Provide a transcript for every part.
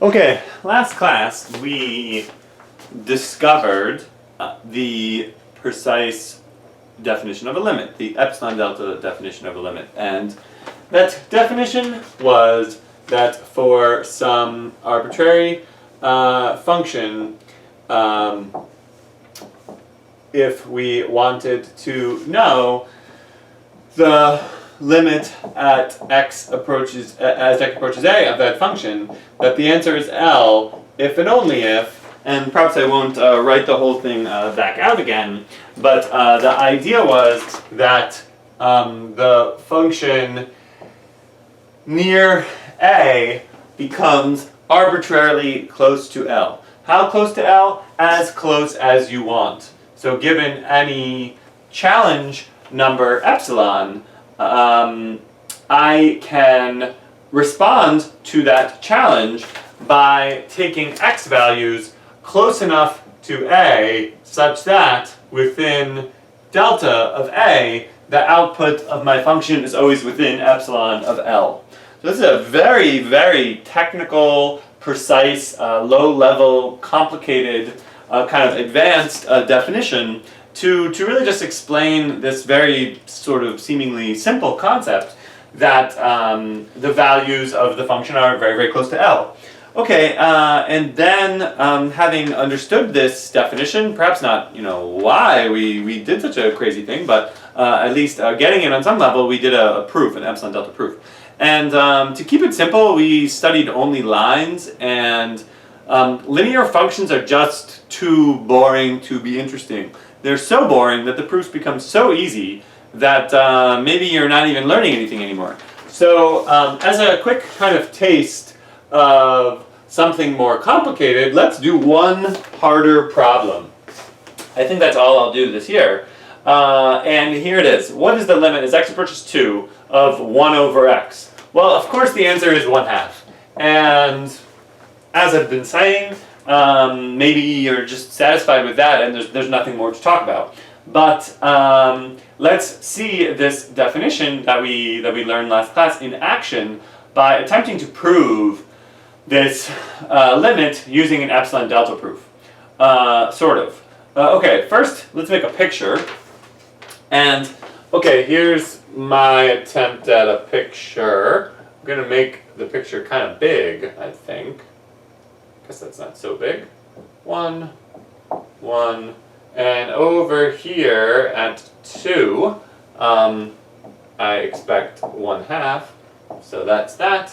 Okay, last class we discovered the precise definition of a limit, the epsilon delta definition of a limit. And that definition was that for some arbitrary function, if we wanted to know the limit at x approaches as x approaches a of that function, that the answer is L if and only if, and perhaps I won't write the whole thing back out again, but the idea was that the function near a becomes arbitrarily close to L. How close to L? As close as you want. So given any challenge number epsilon, I can respond to that challenge by taking x values close enough to a such that within delta of a, the output of my function is always within epsilon of L. So this is a very, very technical, precise, low-level, complicated, kind of advanced definition to really just explain this very sort of seemingly simple concept that the values of the function are very, very close to L. Okay, and then having understood this definition, perhaps not, why we did such a crazy thing, but at least getting it on some level, we did a proof, an epsilon delta proof. And to keep it simple, we studied only lines, and linear functions are just too boring to be interesting. They're so boring that the proofs become so easy that maybe you're not even learning anything anymore. So as a quick kind of taste of something more complicated, let's do one harder problem. I think that's all I'll do this year. And here it is. What is the limit as x approaches 2 of 1 over x? Well, of course the answer is 1/2. And as I've been saying, maybe you're just satisfied with that and there's nothing more to talk about. But let's see this definition that we learned last class in action by attempting to prove this limit using an epsilon delta proof. Sort of. Okay, first let's make a picture. And okay, here's my attempt at a picture. I'm going to make the picture kind of big, I think. Guess that's not so big. 1, 1, and over here at 2, I expect 1/2, so that's that,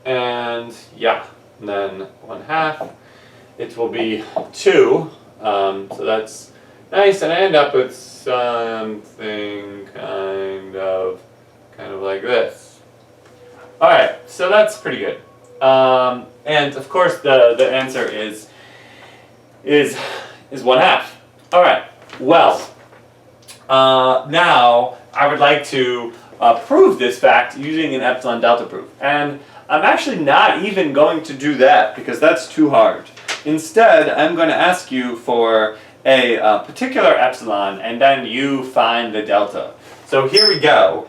and yeah, and then 1/2, it will be 2, so that's nice, and I end up with something kind of like this. Alright, so that's pretty good. And of course the answer is 1/2. Alright, well, now I would like to prove this fact using an epsilon delta proof. And I'm actually not even going to do that because that's too hard. Instead, I'm going to ask you for a particular epsilon and then you find the delta. So here we go.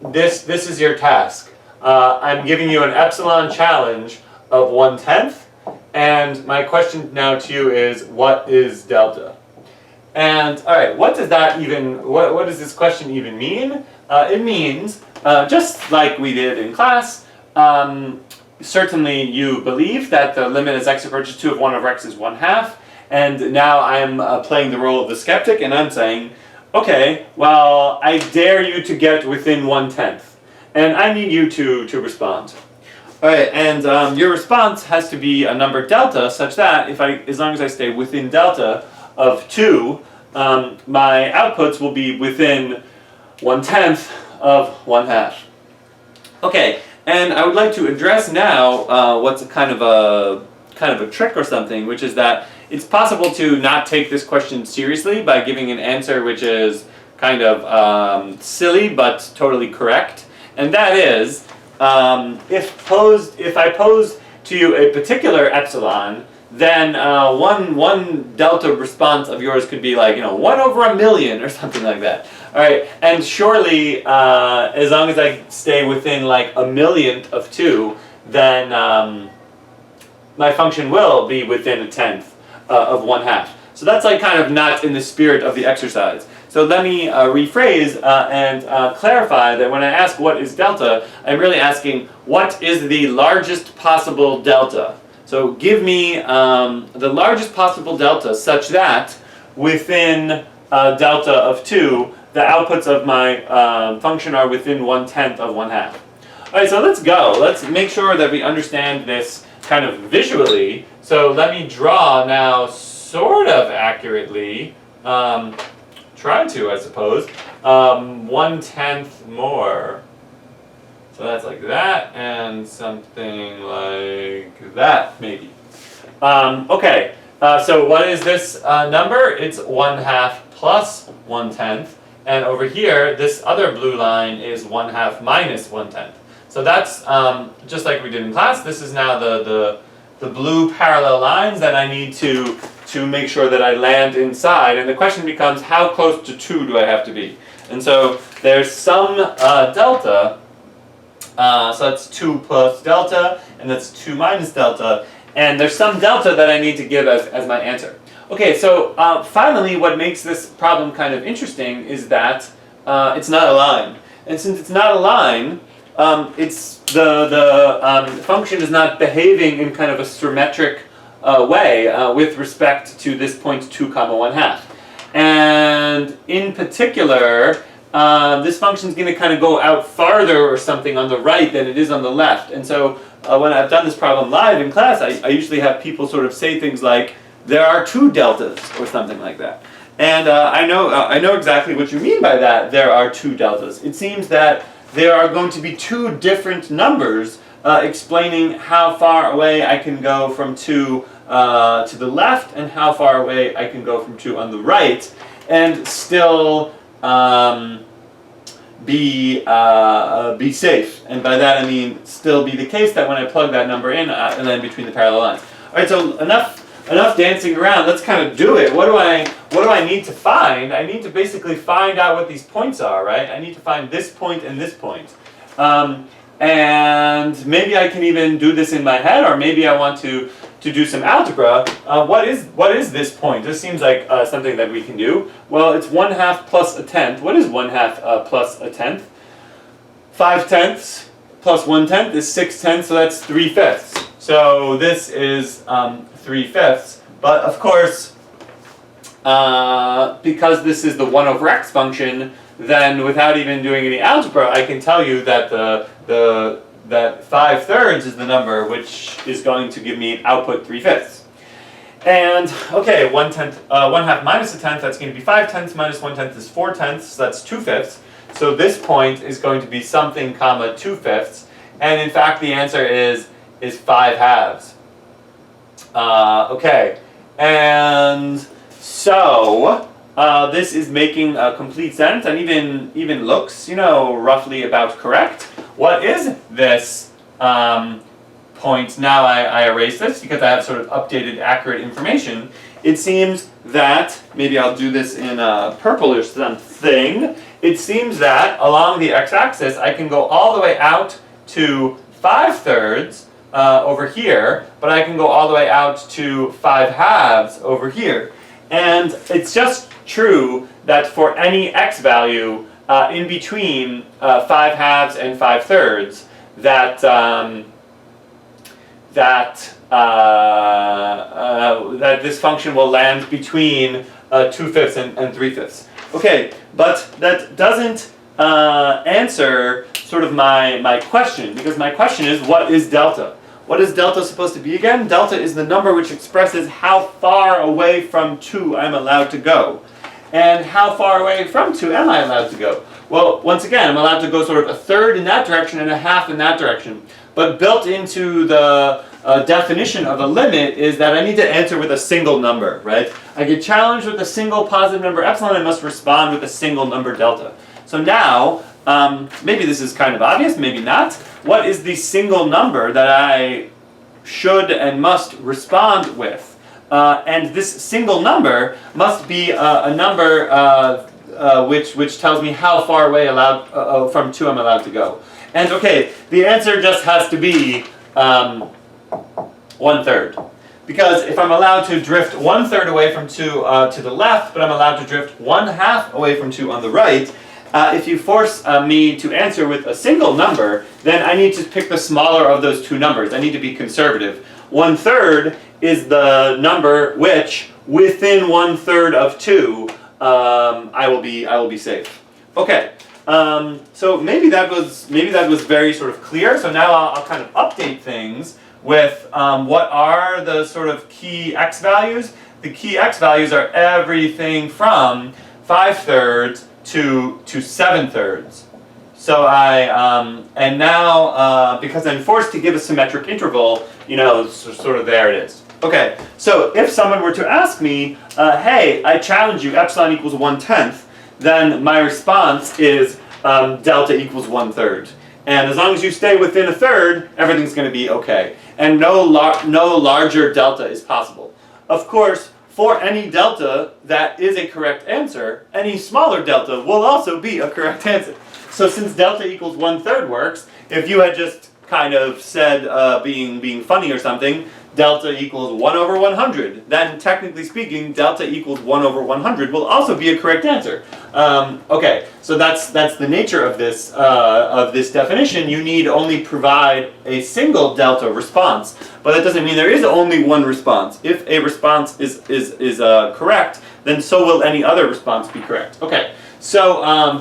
This is your task. I'm giving you an epsilon challenge of 1/10, and my question now to you is, what is delta? And all right, what does that even? What does this question even mean? It means just like we did in class. Certainly, you believe that the limit as x approaches 2 of 1 over x is 1/2, and now I'm playing the role of the skeptic, and I'm saying, okay, well, I dare you to get within 1/10. And I need you to respond. Alright, and your response has to be a number delta such that as long as I stay within delta of 2, my outputs will be within 1/10 of 1/2. Okay, and I would like to address now what's a kind of a trick or something, which is that it's possible to not take this question seriously by giving an answer which is kind of silly but totally correct. And that is, if I pose to you a particular epsilon, then one delta response of yours could be like 1 over 1,000,000 or something like that. All right, and surely as long as I stay within like 1/1,000,000th of 2, then my function will be within a tenth of 1/2. So that's like kind of not in the spirit of the exercise. So let me rephrase and clarify that when I ask what is delta, I'm really asking what is the largest possible delta. So give me the largest possible delta such that within delta of 2, the outputs of my function are within 1/10 of 1/2. Alright, so let's go. Let's make sure that we understand this kind of visually. So let me draw now sort of accurately, try to, I suppose, 1/10 more. So that's like that, and something like that, maybe. Okay, so what is this number? It's 1/2 plus 1/10, and over here, this other blue line is 1/2 minus 1/10. So that's just like we did in class. This is now the blue parallel lines that I need to make sure that I land inside. And the question becomes, how close to 2 do I have to be? And so there's some delta, so that's 2 plus delta, and that's 2 minus delta. And there's some delta that I need to give as my answer. Okay, so finally what makes this problem kind of interesting is that it's not a line. And since it's not a line, it's the function is not behaving in kind of a symmetric way with respect to this point 2 comma 1/2. And in particular, this function is going to kind of go out farther or something on the right than it is on the left. And so when I've done this problem live in class, I usually have people sort of say things like, there are 2 deltas, or something like that. And I know exactly what you mean by that, there are 2 deltas. It seems that there are going to be 2 different numbers explaining how far away I can go from 2 to the left and how far away I can go from 2 on the right, and still be safe. And by that I mean still be the case that when I plug that number in, I land between the parallel lines. All right, so enough dancing around. Let's kind of do it. What do I need to find? I need to basically find out what these points are, right? I need to find this point and this point. And maybe I can even do this in my head, or maybe I want to do some algebra. What is this point? This seems like something that we can do. Well, it's 1/2 plus a tenth. What is 1/2 plus a tenth? 5/10 plus 1/10 is 6/10, so that's 3/5. So this is 3/5. But of course, because this is the 1 over x function, then without even doing any algebra, I can tell you that that 5/3 is the number which is going to give me output 3/5. And okay, 1/2 minus a tenth, that's going to be 5/10 minus 1/10 is 4/10, so that's 2/5. So this point is going to be something comma 2/5, and in fact the answer is 5/2. Okay, and so this is making complete sense and even looks, roughly about correct. What is this point? Now I erase this because I have sort of updated accurate information. It seems that, maybe I'll do this in purple or something, it seems that along the x-axis I can go all the way out to 5/3 over here, but I can go all the way out to 5/2 over here. And it's just true that for any x value in between 5/2 and 5/3, that this function will land between 2/5 and 3/5. Okay, but that doesn't answer sort of my question, because my question is, what is delta? What is delta supposed to be again? Delta is the number which expresses how far away from 2 I'm allowed to go. And how far away from 2 am I allowed to go? Well, once again, I'm allowed to go sort of 1/3 in that direction and 1/2 in that direction. But built into the definition of a limit is that I need to answer with a single number, right? I get challenged with a single positive number epsilon, I must respond with a single number delta. So now, maybe this is kind of obvious, maybe not. What is the single number that I should and must respond with? And this single number must be a number which tells me how far away from 2 I'm allowed to go. And okay, the answer just has to be 1/3. Because if I'm allowed to drift 1/3 away from 2 to the left, but I'm allowed to drift 1/2 away from 2 on the right, if you force me to answer with a single number, then I need to pick the smaller of those two numbers. I need to be conservative. 1/3 is the number which, within 1/3 of 2, I will be safe. Okay. So maybe that was very sort of clear. So now I'll kind of update things with what are the sort of key x values. The key x values are everything from 5/3 to 7/3. So and now because I'm forced to give a symmetric interval, you know, sort of there it is. Okay, so if someone were to ask me, hey, I challenge you, epsilon equals 1/10, then my response is delta equals 1/3. And as long as you stay within 1/3, everything's going to be okay. And no larger delta is possible. Of course, for any delta that is a correct answer, any smaller delta will also be a correct answer. So since delta equals 1/3 works, if you had just kind of said, being funny or something, delta equals 1/100, then technically speaking, delta equals 1/100 will also be a correct answer. Okay, so that's the nature of this definition. You need only provide a single delta response, but that doesn't mean there is only one response. If a response is correct, then so will any other response be correct. Okay. So,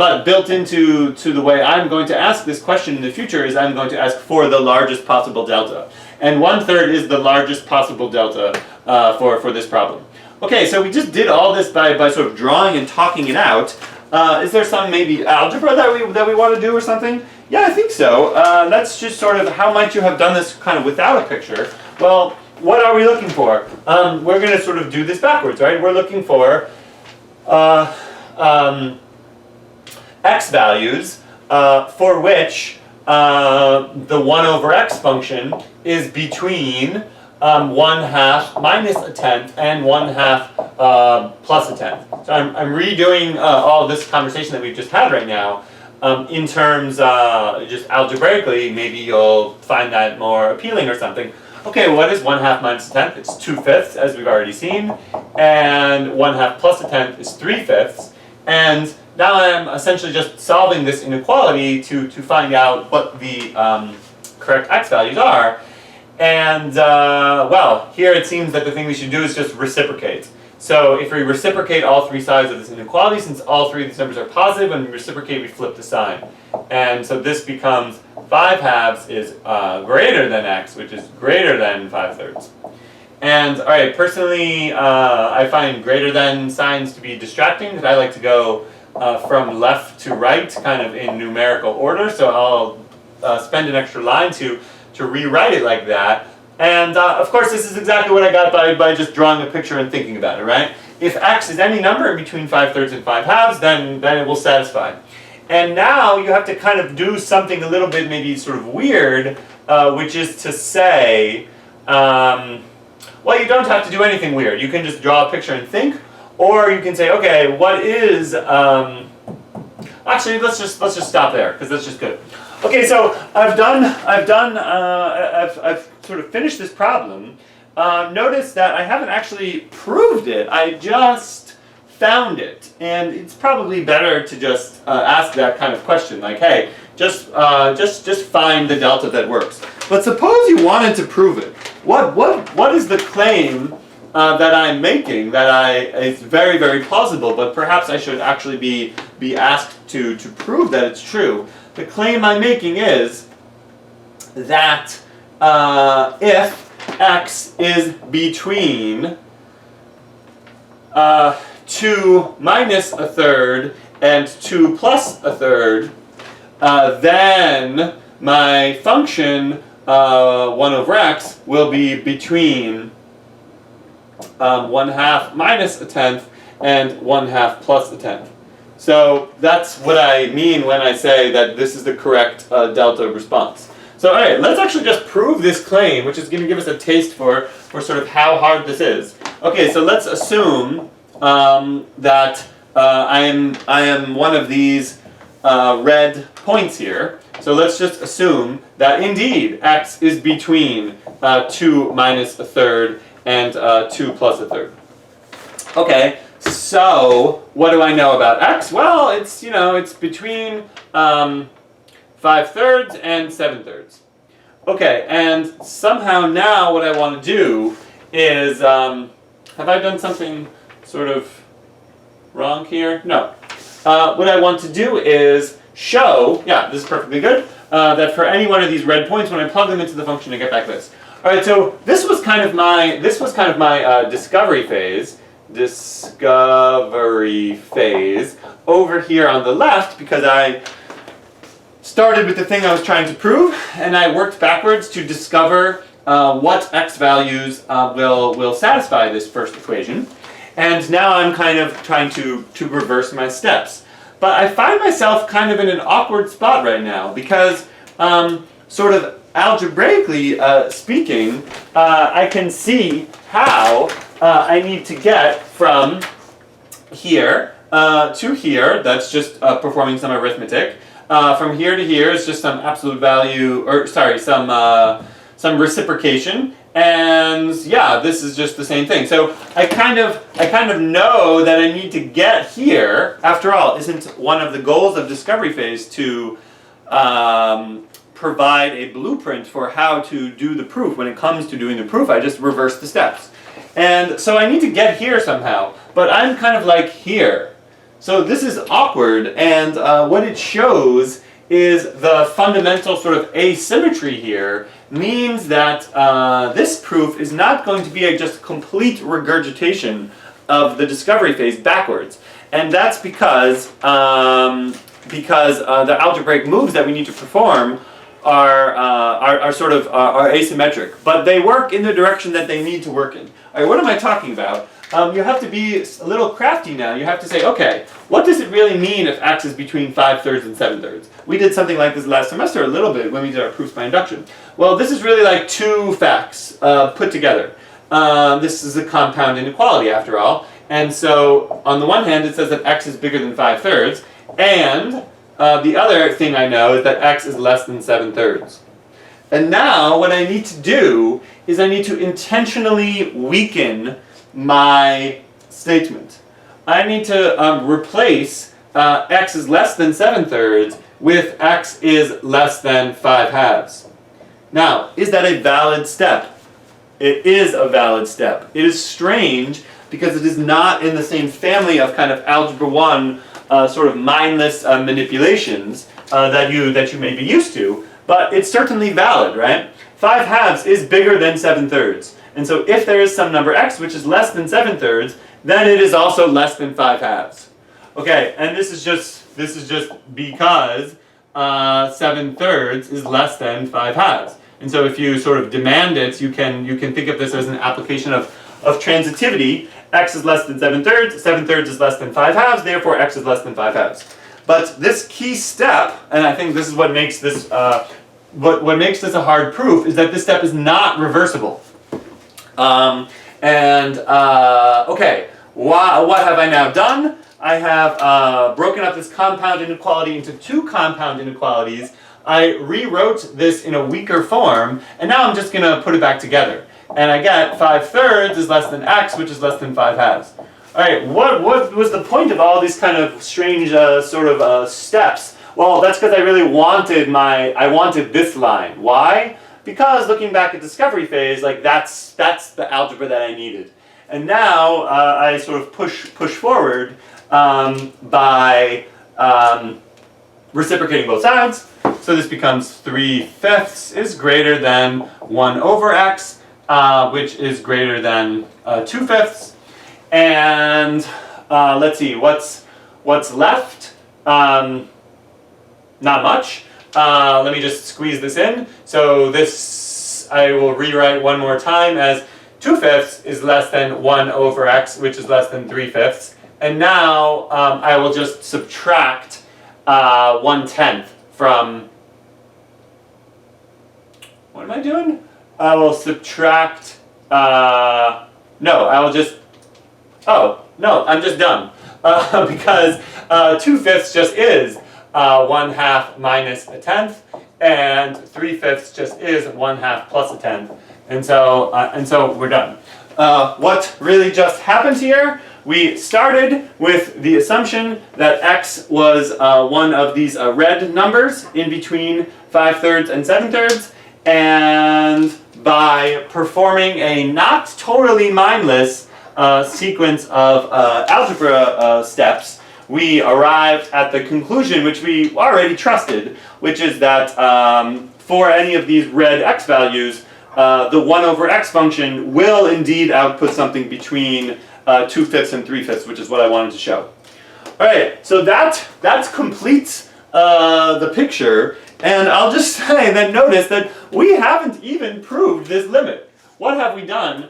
but built into the way I'm going to ask this question in the future is I'm going to ask for the largest possible delta. And 1/3 is the largest possible delta for this problem. Okay, so we just did all this by sort of drawing and talking it out. Is there some maybe algebra that we want to do or something? Yeah, I think so. That's just sort of how might you have done this kind of without a picture. Well, what are we looking for? We're going to sort of do this backwards, right? We're looking for x values for which the 1/x function is between 1/2 minus a tenth and 1/2 plus a tenth. So I'm redoing all this conversation that we've just had right now in terms just algebraically. Maybe you'll find that more appealing or something. Okay, what is 1/2 minus a tenth? It's 2/5 as we've already seen, and 1/2 plus a tenth is 3/5. And now I'm essentially just solving this inequality to find out what the correct x values are. And, well, here it seems that the thing we should do is just reciprocate. So if we reciprocate all three sides of this inequality, since all three of these numbers are positive, when we reciprocate, we flip the sign. And so this becomes 5/2 is greater than x, which is greater than 5/3. And, all right, personally, I find greater than signs to be distracting, because I like to go from left to right, kind of in numerical order, so I'll spend an extra line to rewrite it like that. And of course, this is exactly what I got by just drawing a picture and thinking about it, right? If x is any number in between 5/3 and 5/2, then it will satisfy. And now you have to kind of do something a little bit maybe sort of weird, which is to say, well, you don't have to do anything weird. You can just draw a picture and think, or you can say, okay, what is, actually, let's just stop there, because that's just good. Okay, so I've sort of finished this problem. Notice that I haven't actually proved it. I just found it, and it's probably better to just ask that kind of question, like, hey, just find the delta that works. But suppose you wanted to prove it. What is the claim that I'm making that is very, very plausible, but perhaps I should actually be asked to prove that it's true? The claim I'm making is that if x is between 2 minus a third and 2 plus a third, then my function 1/x will be between 1/2 minus a tenth and 1/2 plus a tenth. So that's what I mean when I say that this is the correct delta response. So all right, let's actually just prove this claim, which is going to give us a taste for sort of how hard this is. Okay, so let's assume that I am one of these red points here. So let's just assume that indeed x is between 2 minus a third and 2 plus a third. Okay, so what do I know about x? Well, it's, it's between 5 thirds and 7 thirds. Okay, and somehow now what I want to do is, have I done something sort of wrong here? No. What I want to do is show, yeah, this is perfectly good, that for any one of these red points, when I plug them into the function, I get back this. All right, so this was kind of my discovery phase over here on the left, because I started with the thing I was trying to prove, and I worked backwards to discover what x values will satisfy this first equation. And now I'm kind of trying to reverse my steps. But I find myself kind of in an awkward spot right now, because sort of algebraically speaking, I can see how I need to get from here to here. That's just performing some arithmetic. From here to here is just some absolute value, or sorry, some reciprocation. And yeah, this is just the same thing. So I kind of know that I need to get here. After all, isn't one of the goals of discovery phase to provide a blueprint for how to do the proof? When it comes to doing the proof, I just reverse the steps. And so I need to get here somehow, but I'm kind of like here. So this is awkward, and what it shows is the fundamental sort of asymmetry here means that this proof is not going to be a just complete regurgitation of the discovery phase backwards. And that's because the algebraic moves that we need to perform are asymmetric, but they work in the direction that they need to work in. All right, what am I talking about? You have to be a little crafty now. You have to say, okay, what does it really mean if x is between 5 thirds and 7 thirds? We did something like this last semester a little bit when we did our proofs by induction. Well, this is really like two facts put together. This is a compound inequality after all. And so on the one hand, it says that x is bigger than 5 thirds, and the other thing I know is that x is less than 7 thirds. And now what I need to do is I need to intentionally weaken my statement. I need to replace x is less than 7 thirds with x is less than 5 halves. Now, is that a valid step? It is a valid step. It is strange because it is not in the same family of kind of algebra 1 sort of mindless manipulations that you may be used to, but it's certainly valid, right? 5 halves is bigger than 7 thirds. And so if there is some number x which is less than 7 thirds, then it is also less than 5 halves. Okay, and this is just because 7 thirds is less than 5 halves. And so if you sort of demand it, you can think of this as an application of transitivity. X is less than 7 thirds is less than 5 halves, therefore x is less than 5 halves. But this key step, and I think this is what makes this what makes this a hard proof, is that this step is not reversible. Okay, what have I now done? I have broken up this compound inequality into two compound inequalities. I rewrote this in a weaker form, and now I'm just going to put it back together. And I get 5 thirds is less than x, which is less than 5 halves. Alright, what was the point of all these kind of strange steps? Well, that's because I really wanted this line. Why? Because looking back at discovery phase, like that's the algebra that I needed. And now I sort of push forward by reciprocating both sides. So this becomes 3/5 is greater than 1 over x, which is greater than 2/5. And let's see, what's left? Not much. Let me just squeeze this in. So this I will rewrite one more time as 2/5 is less than 1 over x, which is less than 3/5. And now I will just subtract 1/10 from... What am I doing? I will subtract... no, I will just... Oh, no, I'm just dumb. Because 2/5 just is 1/2 minus a tenth, and 3/5 just is 1/2 plus a tenth. And so we're done. What really just happened here? We started with the assumption that x was one of these red numbers in between 5/3 and 7/3, and by performing a not totally mindless sequence of algebra steps, we arrived at the conclusion which we already trusted, which is that for any of these red x values, the 1/x function will indeed output something between 2/5 and 3/5, which is what I wanted to show. Alright, so that completes the picture, and I'll just say that notice that we haven't even proved this limit. What have we done?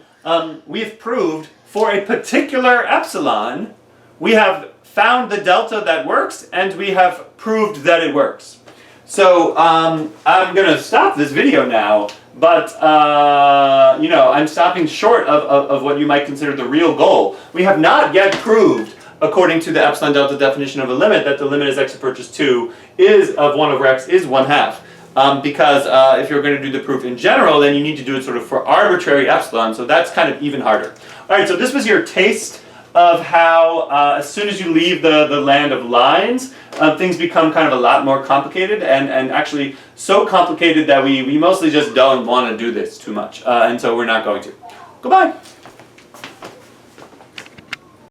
We've proved for a particular epsilon, we have found the delta that works, and we have proved that it works. So I'm going to stop this video now, but I'm stopping short of what you might consider the real goal. We have not yet proved, according to the epsilon delta definition of a limit, that the limit as x approaches 2 of 1/x is 1/2. Because if you're going to do the proof in general, then you need to do it sort of for arbitrary epsilon, so that's kind of even harder. Alright, so this was your taste of how as soon as you leave the land of lines, things become kind of a lot more complicated, and actually so complicated that we mostly just don't want to do this too much, and so we're not going to. Goodbye!